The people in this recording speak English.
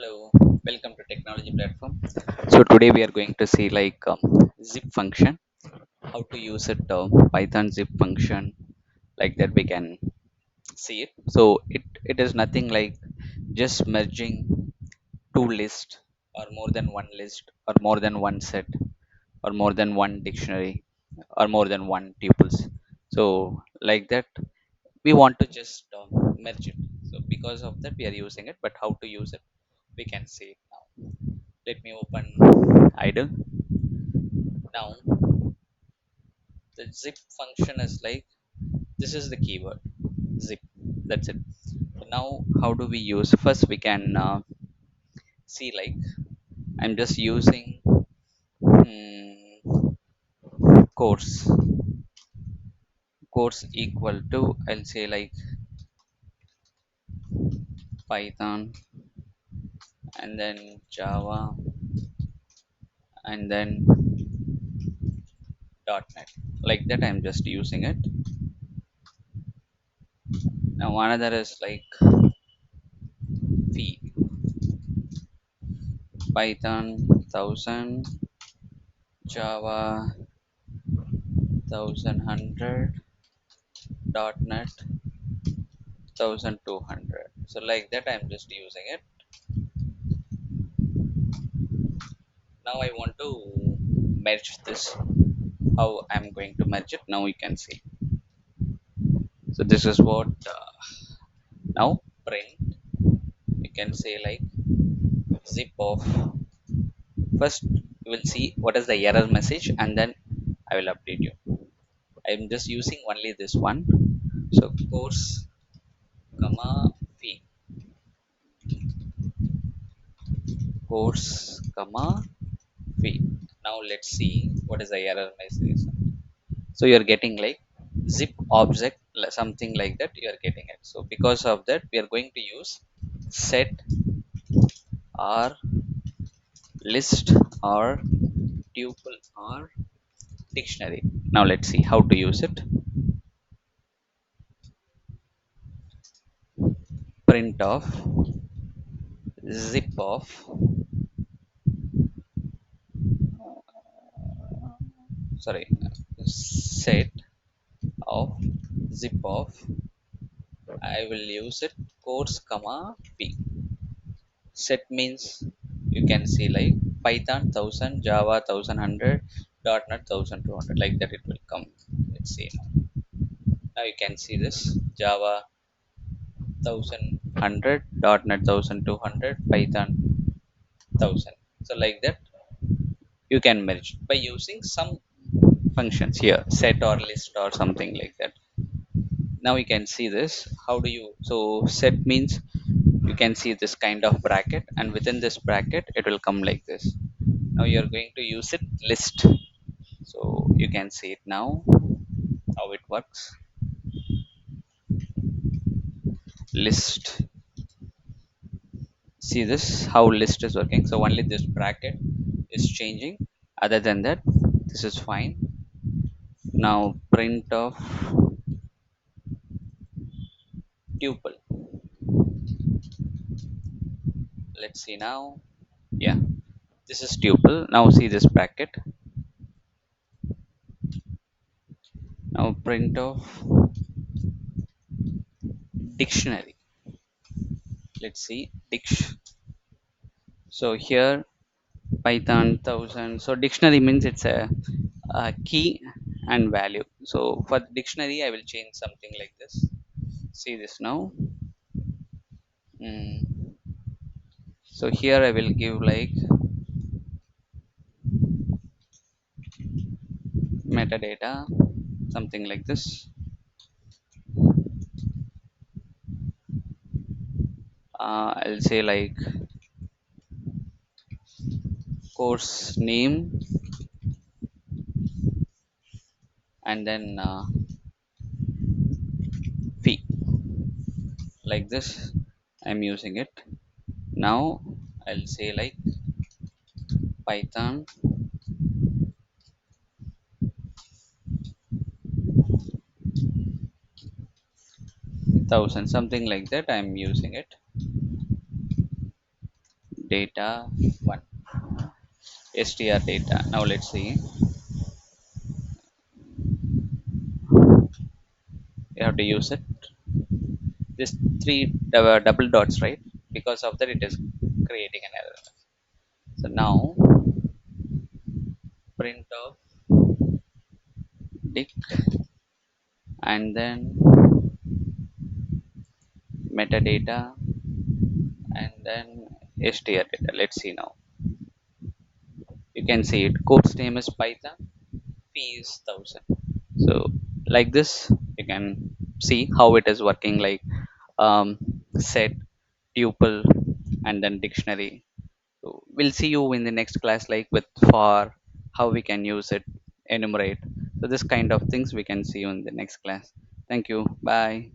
Hello, welcome to Technology Platform. So today we are going to see zip function, how to use it, Python zip function, like that we can see it. So it is nothing like just merging two lists or more than one list or more than one set or more than one dictionary or more than one tuples. So like that we want to just merge it. So because of that we are using it, but how to use it we can see it now. Let me open idle. Now the zip function is like, this is the keyword zip, that's it. So now how do we use? First we can see, like, I'm just using course course equal to, I'll say, like, Python and then Java and then .NET, like that. I'm just using it. Now another is like fee, Python 1000, Java 1100, .NET 1200. So like that I'm just using it. Now I want to merge this. How I'm going to merge it now we can see. So this is what, now print, we can say, like, zip of. First we will see what is the error message and then I will update you. I'm just using only this one. So course comma fee, course comma fee. Now let's see what is the error message. So you're getting like zip object, something like that you are getting it. So because of that we are going to use set or list or tuple or dictionary. Now let's see how to use it. Print of zip of, sorry, set of zip of, I will use it course comma p. Set means you can see like Python 1000, Java 1100, .NET 1200, like that it will come. Let's see now. Now you can see this Java 1100, .NET 1200, Python 1000. So like that you can merge by using some functions here, set or list or something like that. Now you can see this. How do you, so set means you can see this kind of bracket and within this bracket it will come like this. Now you're going to use it list. So you can see it now how it works. List, see this how list is working. So only this bracket is changing, other than that this is fine. Now print of tuple, let's see now. Yeah, this is tuple. Now see this bracket. Now print of dictionary, let's see dict. So here Python 1000. So dictionary means it's a key and value. So for the dictionary I will change something like this. See this now. So here I will give like metadata, something like this. I'll say like course name and then fee, like this I'm using it. Now I'll say like Python 1000, something like that I'm using it. data one str data. Now let's see, you have to use it this three double dots, right? Because of that it is creating an error. So now print of dick and then metadata and then str data. Let's see now. You can see it. Course name is Python. P is 1000. So like this, you can see how it is working. Like set, tuple, and then dictionary. So we'll see you in the next class, like with for how we can use it, enumerate. So this kind of things we can see you in the next class. Thank you. Bye.